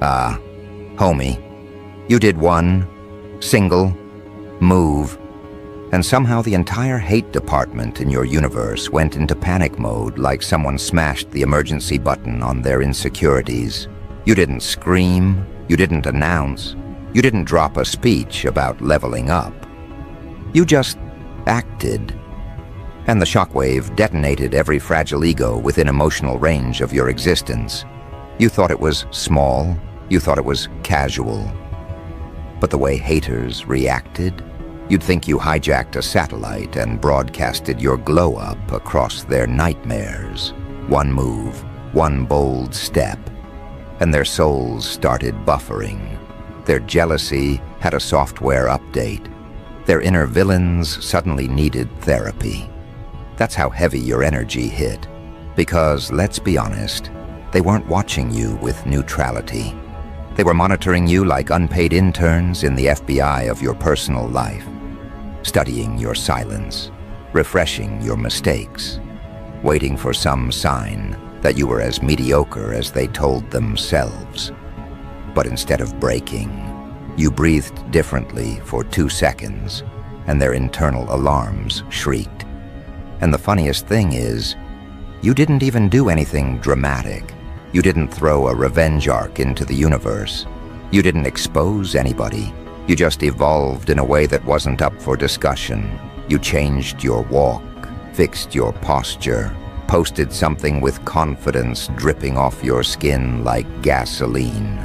Homie, you did one single move, and somehow the entire hate department in your universe went into panic mode like someone smashed the emergency button on their insecurities. You didn't scream, you didn't announce, you didn't drop a speech about leveling up. You just acted. And the shockwave detonated every fragile ego within emotional range of your existence. You thought it was small, you thought it was casual. But the way haters reacted, you'd think you hijacked a satellite and broadcasted your glow-up across their nightmares. One move, one bold step, and their souls started buffering. Their jealousy had a software update. Their inner villains suddenly needed therapy. That's how heavy your energy hit. Because, let's be honest, they weren't watching you with neutrality. They were monitoring you like unpaid interns in the FBI of your personal life, studying your silence, refreshing your mistakes, waiting for some sign that you were as mediocre as they told themselves. But instead of breaking, you breathed differently for 2 seconds, and their internal alarms shrieked. And the funniest thing is, you didn't even do anything dramatic. You didn't throw a revenge arc into the universe. You didn't expose anybody. You just evolved in a way that wasn't up for discussion. You changed your walk, fixed your posture, posted something with confidence dripping off your skin like gasoline.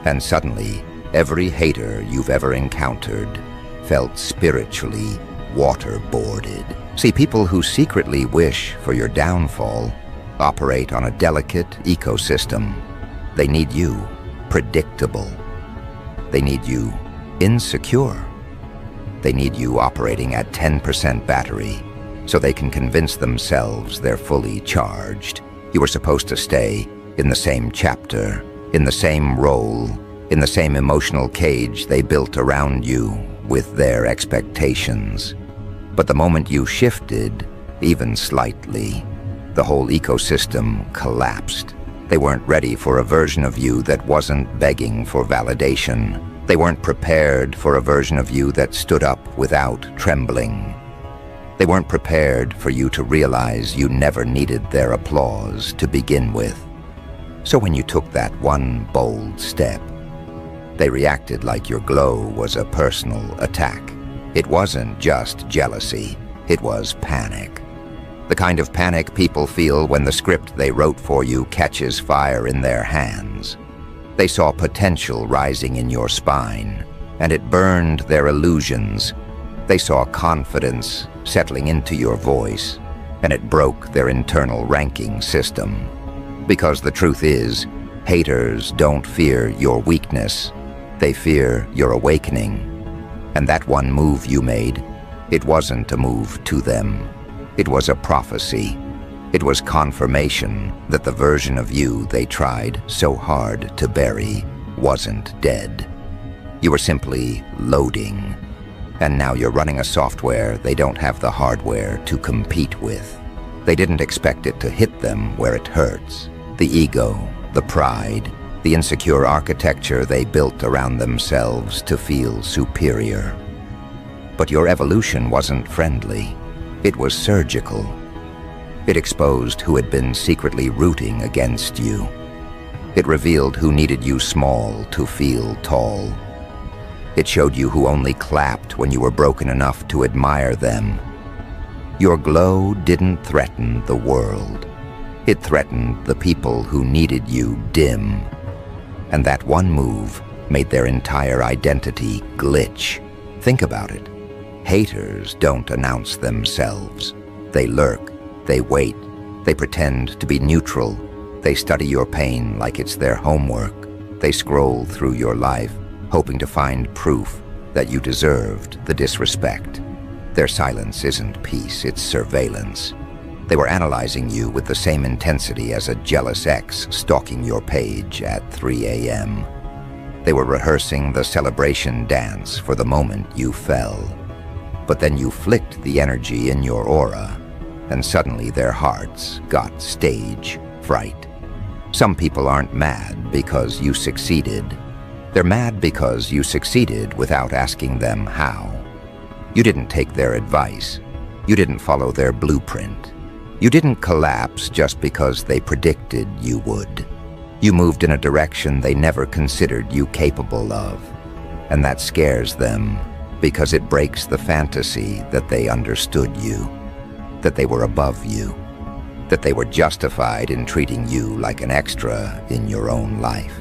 And suddenly, every hater you've ever encountered felt spiritually waterboarded. See, people who secretly wish for your downfall operate on a delicate ecosystem. They need you predictable. They need you insecure. They need you operating at 10% battery so they can convince themselves they're fully charged. You were supposed to stay in the same chapter, in the same role, in the same emotional cage they built around you with their expectations. But the moment you shifted, even slightly, the whole ecosystem collapsed. They weren't ready for a version of you that wasn't begging for validation. They weren't prepared for a version of you that stood up without trembling. They weren't prepared for you to realize you never needed their applause to begin with. So when you took that one bold step, they reacted like your glow was a personal attack. It wasn't just jealousy, it was panic. The kind of panic people feel when the script they wrote for you catches fire in their hands. They saw potential rising in your spine, and it burned their illusions. They saw confidence settling into your voice, and it broke their internal ranking system. Because the truth is, haters don't fear your weakness, they fear your awakening. And that one move you made, it wasn't a move to them. It was a prophecy. It was confirmation that the version of you they tried so hard to bury wasn't dead. You were simply loading. And now you're running a software they don't have the hardware to compete with. They didn't expect it to hit them where it hurts. The ego, the pride, the insecure architecture they built around themselves to feel superior. But your evolution wasn't friendly. It was surgical. It exposed who had been secretly rooting against you. It revealed who needed you small to feel tall. It showed you who only clapped when you were broken enough to admire them. Your glow didn't threaten the world. It threatened the people who needed you dim. And that one move made their entire identity glitch. Think about it. Haters don't announce themselves. They lurk, they wait, they pretend to be neutral. They study your pain like it's their homework. They scroll through your life, hoping to find proof that you deserved the disrespect. Their silence isn't peace, it's surveillance. They were analyzing you with the same intensity as a jealous ex stalking your page at 3 a.m. They were rehearsing the celebration dance for the moment you fell. But then you flicked the energy in your aura, and suddenly their hearts got stage fright. Some people aren't mad because you succeeded. They're mad because you succeeded without asking them how. You didn't take their advice. You didn't follow their blueprint. You didn't collapse just because they predicted you would. You moved in a direction they never considered you capable of. And that scares them because it breaks the fantasy that they understood you, that they were above you, that they were justified in treating you like an extra in your own life.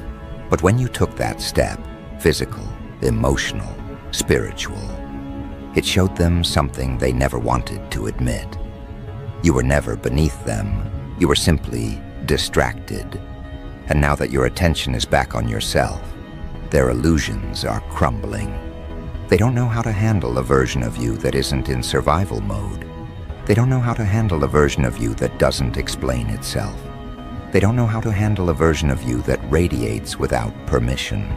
But when you took that step, physical, emotional, spiritual, it showed them something they never wanted to admit. You were never beneath them. You were simply distracted. And now that your attention is back on yourself, their illusions are crumbling. They don't know how to handle a version of you that isn't in survival mode. They don't know how to handle a version of you that doesn't explain itself. They don't know how to handle a version of you that radiates without permission.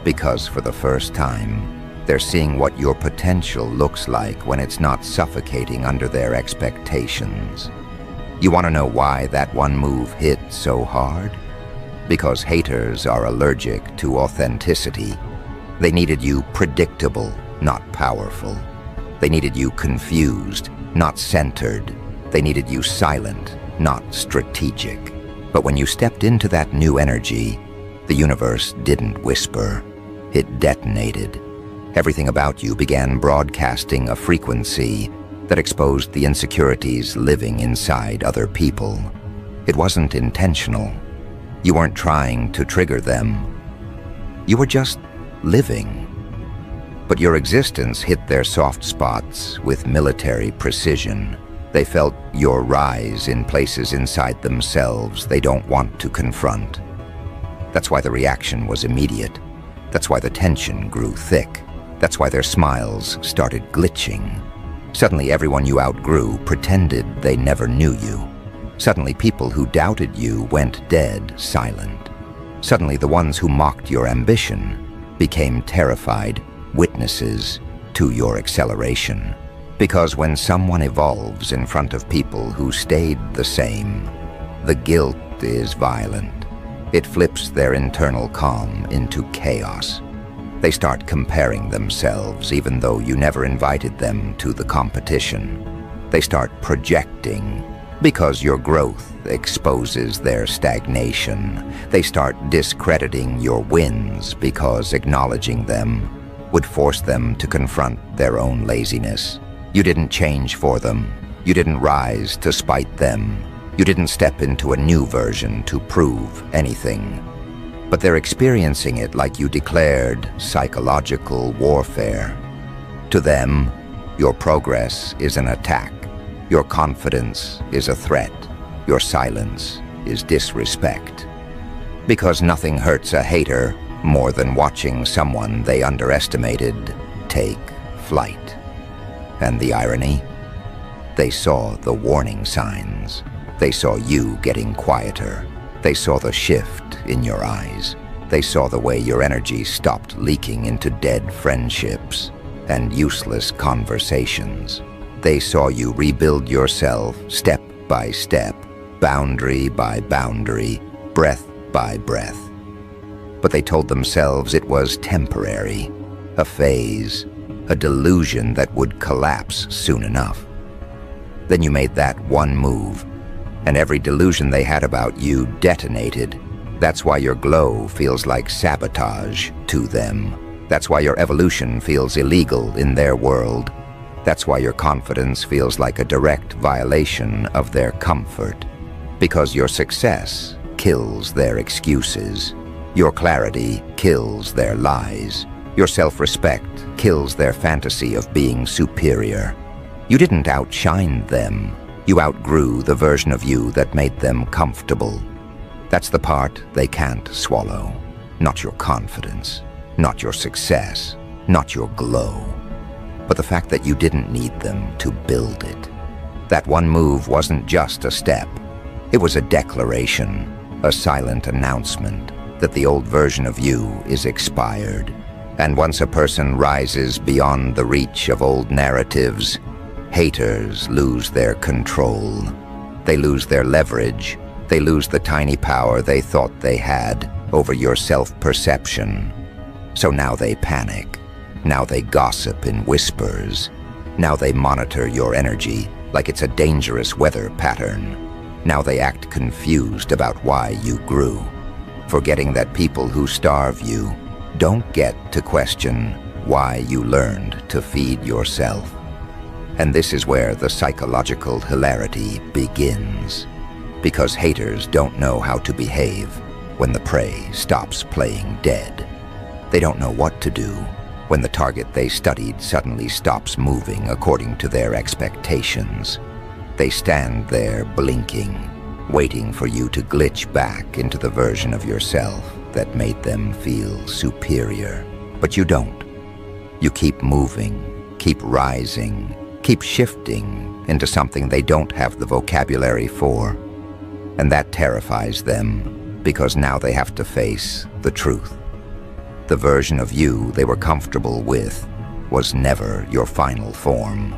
Because for the first time, they're seeing what your potential looks like when it's not suffocating under their expectations. You want to know why that one move hit so hard? Because haters are allergic to authenticity. They needed you predictable, not powerful. They needed you confused, not centered. They needed you silent, not strategic. But when you stepped into that new energy, the universe didn't whisper. It detonated. Everything about you began broadcasting a frequency that exposed the insecurities living inside other people. It wasn't intentional. You weren't trying to trigger them. You were just living. But your existence hit their soft spots with military precision. They felt your rise in places inside themselves they don't want to confront. That's why the reaction was immediate. That's why the tension grew thick. That's why their smiles started glitching. Suddenly everyone you outgrew pretended they never knew you. Suddenly people who doubted you went dead silent. Suddenly the ones who mocked your ambition became terrified witnesses to your acceleration. Because when someone evolves in front of people who stayed the same, the guilt is violent. It flips their internal calm into chaos. They start comparing themselves even though you never invited them to the competition. They start projecting because your growth exposes their stagnation. They start discrediting your wins because acknowledging them would force them to confront their own laziness. You didn't change for them. You didn't rise to spite them. You didn't step into a new version to prove anything. But they're experiencing it like you declared psychological warfare. To them, your progress is an attack. Your confidence is a threat. Your silence is disrespect. Because nothing hurts a hater more than watching someone they underestimated take flight. And the irony? They saw the warning signs. They saw you getting quieter. They saw the shift in your eyes. They saw the way your energy stopped leaking into dead friendships and useless conversations. They saw you rebuild yourself step by step, boundary by boundary, breath by breath. But they told themselves it was temporary, a phase, a delusion that would collapse soon enough. Then you made that one move, and every delusion they had about you detonated. That's why your glow feels like sabotage to them. That's why your evolution feels illegal in their world. That's why your confidence feels like a direct violation of their comfort. Because your success kills their excuses. Your clarity kills their lies. Your self-respect kills their fantasy of being superior. You didn't outshine them. You outgrew the version of you that made them comfortable. That's the part they can't swallow. Not your confidence, not your success, not your glow, but the fact that you didn't need them to build it. That one move wasn't just a step. It was a declaration, a silent announcement that the old version of you is expired. And once a person rises beyond the reach of old narratives, haters lose their control. They lose their leverage. They lose the tiny power they thought they had over your self-perception. So now they panic. Now they gossip in whispers. Now they monitor your energy like it's a dangerous weather pattern. Now they act confused about why you grew, forgetting that people who starve you don't get to question why you learned to feed yourself. And this is where the psychological hilarity begins, because haters don't know how to behave when the prey stops playing dead. They don't know what to do when the target they studied suddenly stops moving according to their expectations. They stand there blinking, waiting for you to glitch back into the version of yourself that made them feel superior. But you don't. You keep moving, keep rising, keep shifting into something they don't have the vocabulary for. And that terrifies them, because now they have to face the truth. The version of you they were comfortable with was never your final form.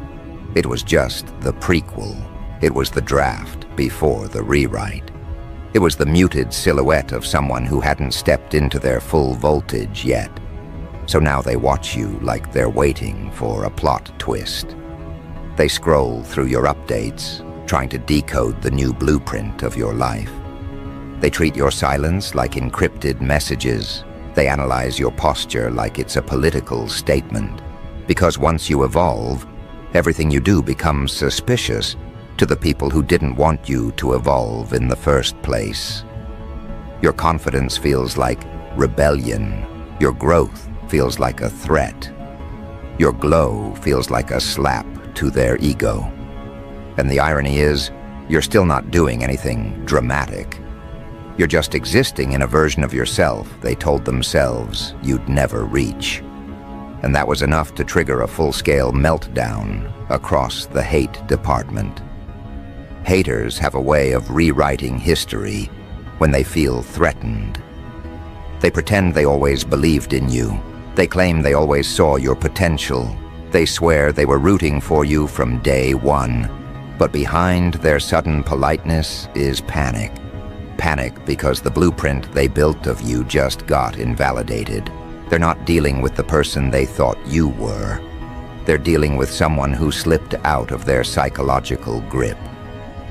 It was just the prequel. It was the draft before the rewrite. It was the muted silhouette of someone who hadn't stepped into their full voltage yet. So now they watch you like they're waiting for a plot twist. They scroll through your updates, trying to decode the new blueprint of your life. They treat your silence like encrypted messages. They analyze your posture like it's a political statement. Because once you evolve, everything you do becomes suspicious to the people who didn't want you to evolve in the first place. Your confidence feels like rebellion. Your growth feels like a threat. Your glow feels like a slap to their ego. And the irony is, you're still not doing anything dramatic. You're just existing in a version of yourself they told themselves you'd never reach. And that was enough to trigger a full-scale meltdown across the hate department. Haters have a way of rewriting history when they feel threatened. They pretend they always believed in you. They claim they always saw your potential. They swear they were rooting for you from day one. But behind their sudden politeness is panic. Panic because the blueprint they built of you just got invalidated. They're not dealing with the person they thought you were. They're dealing with someone who slipped out of their psychological grip.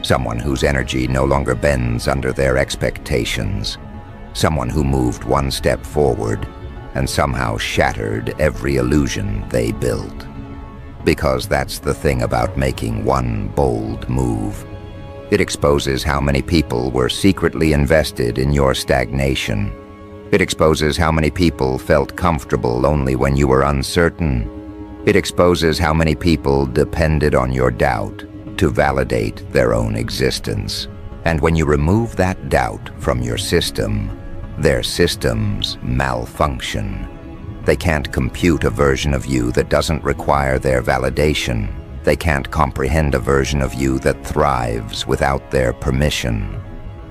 Someone whose energy no longer bends under their expectations. Someone who moved one step forward and somehow shattered every illusion they built. Because that's the thing about making one bold move. It exposes how many people were secretly invested in your stagnation. It exposes how many people felt comfortable only when you were uncertain. It exposes how many people depended on your doubt to validate their own existence. And when you remove that doubt from your system, their systems malfunction. They can't compute a version of you that doesn't require their validation. They can't comprehend a version of you that thrives without their permission.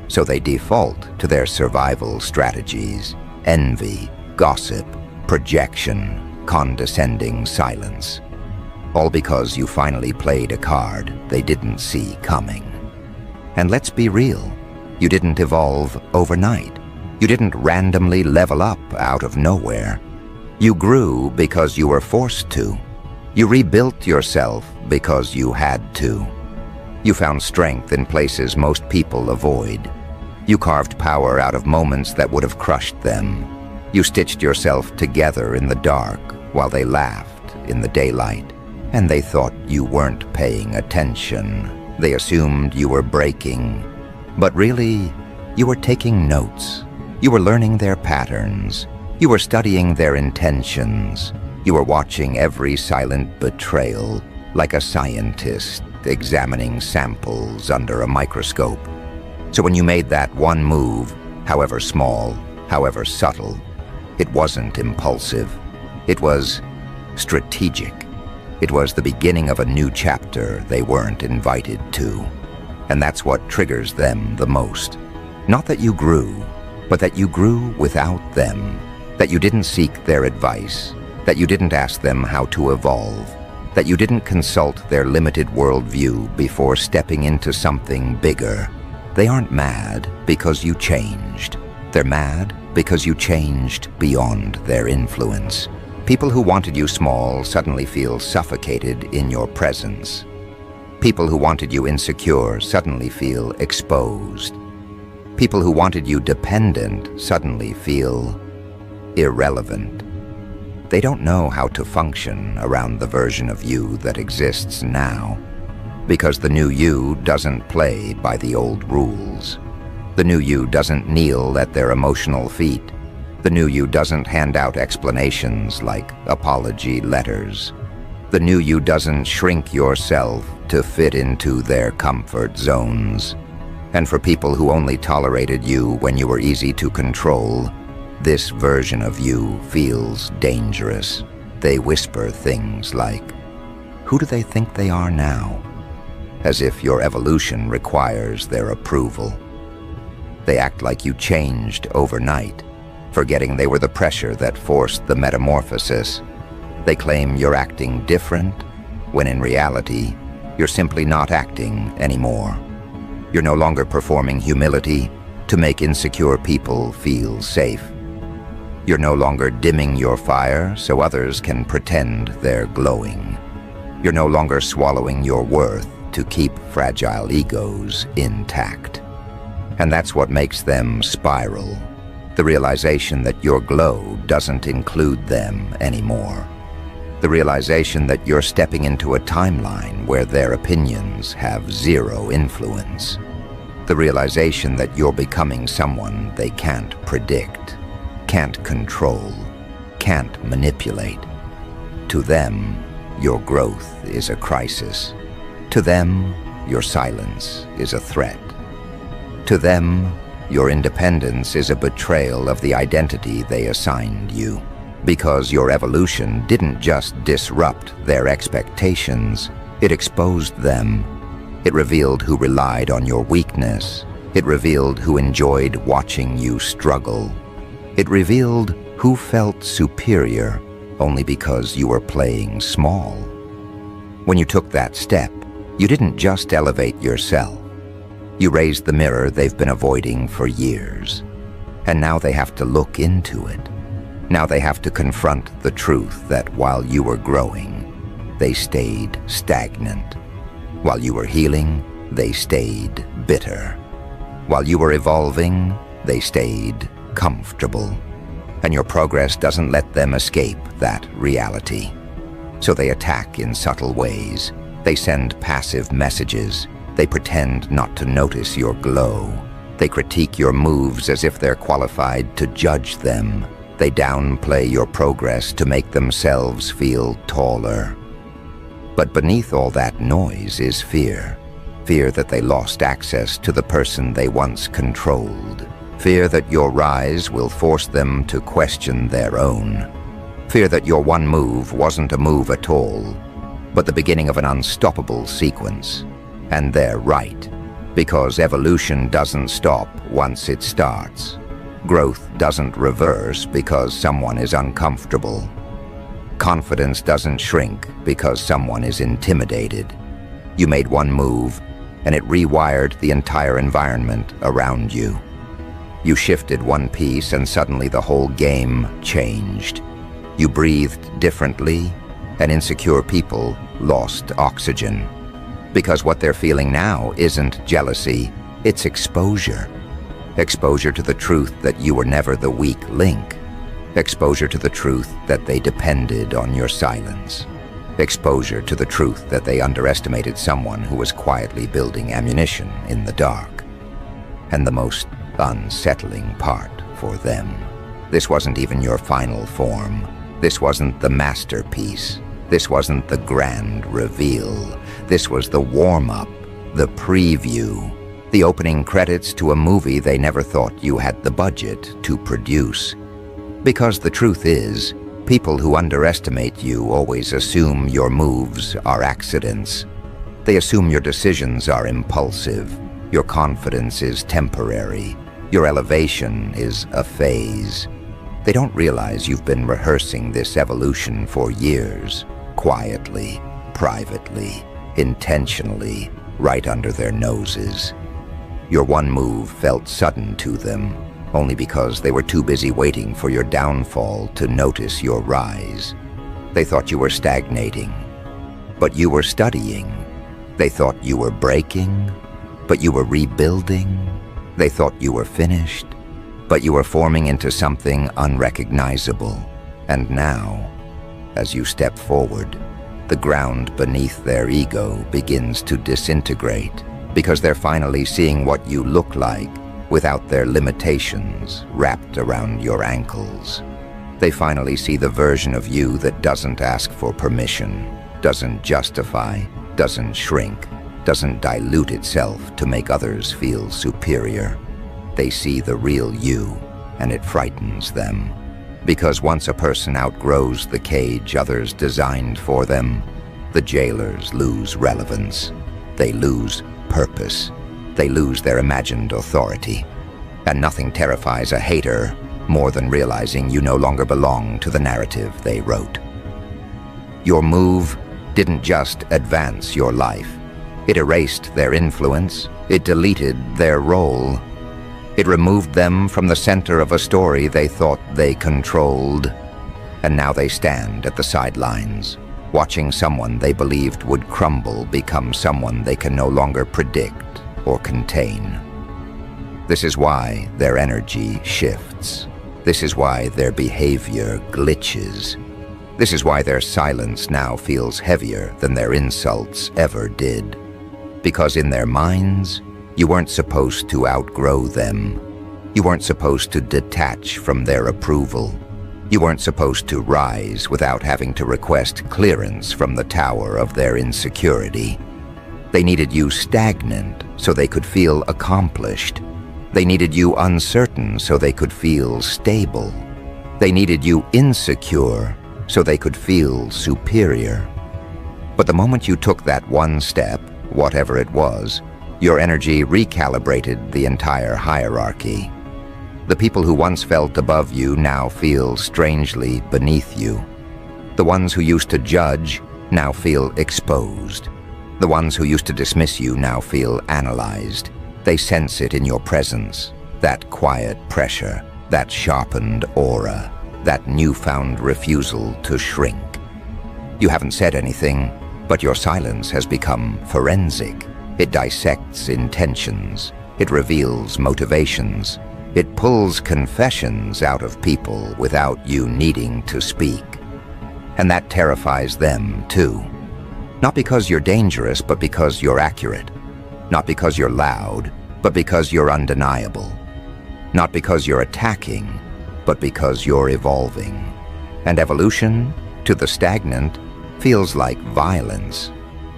So they default to their survival strategies: envy, gossip, projection, condescending silence. All because you finally played a card they didn't see coming. And let's be real, you didn't evolve overnight. You didn't randomly level up out of nowhere. You grew because you were forced to. You rebuilt yourself because you had to. You found strength in places most people avoid. You carved power out of moments that would have crushed them. You stitched yourself together in the dark while they laughed in the daylight. And they thought you weren't paying attention. They assumed you were breaking. But really, you were taking notes. You were learning their patterns. You were studying their intentions. You were watching every silent betrayal like a scientist examining samples under a microscope. So when you made that one move, however small, however subtle, it wasn't impulsive. It was strategic. It was the beginning of a new chapter they weren't invited to. And that's what triggers them the most. Not that you grew, but that you grew without them. That you didn't seek their advice. That you didn't ask them how to evolve. That you didn't consult their limited worldview before stepping into something bigger. They aren't mad because you changed. They're mad because you changed beyond their influence. People who wanted you small suddenly feel suffocated in your presence. People who wanted you insecure suddenly feel exposed. People who wanted you dependent suddenly feel irrelevant. They don't know how to function around the version of you that exists now, because the new you doesn't play by the old rules. The new you doesn't kneel at their emotional feet. The new you doesn't hand out explanations like apology letters. The new you doesn't shrink yourself to fit into their comfort zones. And for people who only tolerated you when you were easy to control, this version of you feels dangerous. They whisper things like, "Who do they think they are now?" As if your evolution requires their approval. They act like you changed overnight, forgetting they were the pressure that forced the metamorphosis. They claim you're acting different, when in reality, you're simply not acting anymore. You're no longer performing humility to make insecure people feel safe. You're no longer dimming your fire so others can pretend they're glowing. You're no longer swallowing your worth to keep fragile egos intact. And that's what makes them spiral. The realization that your glow doesn't include them anymore. The realization that you're stepping into a timeline where their opinions have zero influence. The realization that you're becoming someone they can't predict, can't control, can't manipulate. To them, your growth is a crisis. To them, your silence is a threat. To them, your independence is a betrayal of the identity they assigned you. Because your evolution didn't just disrupt their expectations, it exposed them. It revealed who relied on your weakness. It revealed who enjoyed watching you struggle. It revealed who felt superior only because you were playing small. When you took that step, you didn't just elevate yourself. You raised the mirror they've been avoiding for years. And now they have to look into it. Now they have to confront the truth that while you were growing, they stayed stagnant. While you were healing, they stayed bitter. While you were evolving, they stayed comfortable. And your progress doesn't let them escape that reality. So they attack in subtle ways. They send passive messages. They pretend not to notice your glow. They critique your moves as if they're qualified to judge them. They downplay your progress to make themselves feel taller. But beneath all that noise is fear. Fear that they lost access to the person they once controlled. Fear that your rise will force them to question their own. Fear that your one move wasn't a move at all, but the beginning of an unstoppable sequence. And they're right, because evolution doesn't stop once it starts. Growth doesn't reverse because someone is uncomfortable. Confidence doesn't shrink because someone is intimidated. You made one move, and it rewired the entire environment around you. You shifted one piece, and suddenly the whole game changed. You breathed differently, and insecure people lost oxygen. Because what they're feeling now isn't jealousy, it's exposure. Exposure to the truth that you were never the weak link. Exposure to the truth that they depended on your silence. Exposure to the truth that they underestimated someone who was quietly building ammunition in the dark. And the most unsettling part for them, this wasn't even your final form. This wasn't the masterpiece. This wasn't the grand reveal. This was the warm-up, the preview, the opening credits to a movie they never thought you had the budget to produce. Because the truth is, people who underestimate you always assume your moves are accidents. They assume your decisions are impulsive, your confidence is temporary, your elevation is a phase. They don't realize you've been rehearsing this evolution for years, quietly, privately, intentionally, right under their noses. Your one move felt sudden to them, only because they were too busy waiting for your downfall to notice your rise. They thought you were stagnating, but you were studying. They thought you were breaking, but you were rebuilding. They thought you were finished, but you were forming into something unrecognizable. And now, as you step forward, the ground beneath their ego begins to disintegrate, because they're finally seeing what you look like without their limitations wrapped around your ankles. They finally see the version of you that doesn't ask for permission, doesn't justify, doesn't shrink, doesn't dilute itself to make others feel superior. They see the real you, and it frightens them. Because once a person outgrows the cage others designed for them, the jailers lose relevance. They lose purpose. They lose their imagined authority. And nothing terrifies a hater more than realizing you no longer belong to the narrative they wrote. Your move didn't just advance your life. It erased their influence. It deleted their role. It removed them from the center of a story they thought they controlled. And now they stand at the sidelines, watching someone they believed would crumble become someone they can no longer predict or contain. This is why their energy shifts. This is why their behavior glitches. This is why their silence now feels heavier than their insults ever did. Because in their minds, you weren't supposed to outgrow them. You weren't supposed to detach from their approval. You weren't supposed to rise without having to request clearance from the tower of their insecurity. They needed you stagnant so they could feel accomplished. They needed you uncertain so they could feel stable. They needed you insecure so they could feel superior. But the moment you took that one step, whatever it was, your energy recalibrated the entire hierarchy. The people who once felt above you now feel strangely beneath you. The ones who used to judge now feel exposed. The ones who used to dismiss you now feel analyzed. They sense it in your presence, that quiet pressure, that sharpened aura, that newfound refusal to shrink. You haven't said anything, but your silence has become forensic. It dissects intentions. It reveals motivations. It pulls confessions out of people without you needing to speak. And that terrifies them, too. Not because you're dangerous, but because you're accurate. Not because you're loud, but because you're undeniable. Not because you're attacking, but because you're evolving. And evolution, to the stagnant, feels like violence.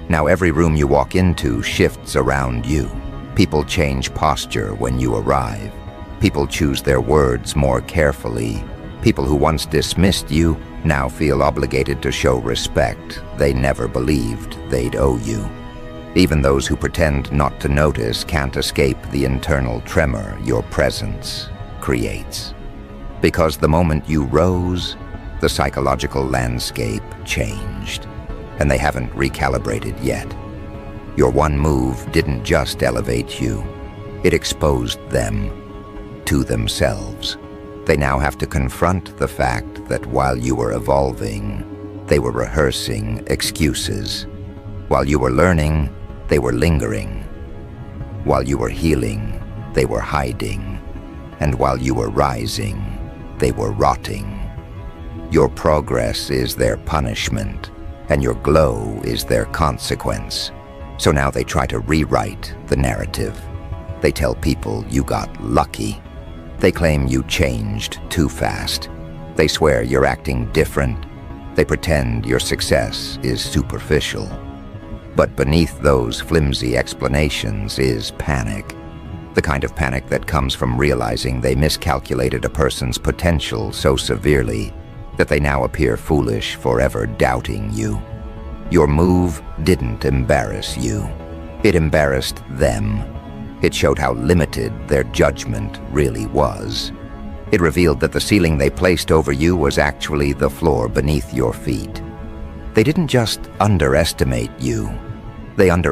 Now every room you walk into shifts around you. People change posture when you arrive. People choose their words more carefully. People who once dismissed you now feel obligated to show respect they never believed they'd owe you. Even those who pretend not to notice can't escape the internal tremor your presence creates. Because the moment you rose, the psychological landscape changed. And they haven't recalibrated yet. Your one move didn't just elevate you, it exposed them to themselves. They now have to confront the fact that while you were evolving, they were rehearsing excuses. While you were learning, they were lingering. While you were healing, they were hiding. And while you were rising, they were rotting. Your progress is their punishment, and your glow is their consequence. So now they try to rewrite the narrative. They tell people you got lucky. They claim you changed too fast. They swear you're acting different. They pretend your success is superficial. But beneath those flimsy explanations is panic. The kind of panic that comes from realizing they miscalculated a person's potential so severely that they now appear foolish for ever doubting you. Your move didn't embarrass you. It embarrassed them. It showed how limited their judgment really was. It revealed that the ceiling they placed over you was actually the floor beneath your feet. They didn't just underestimate you. They underestimated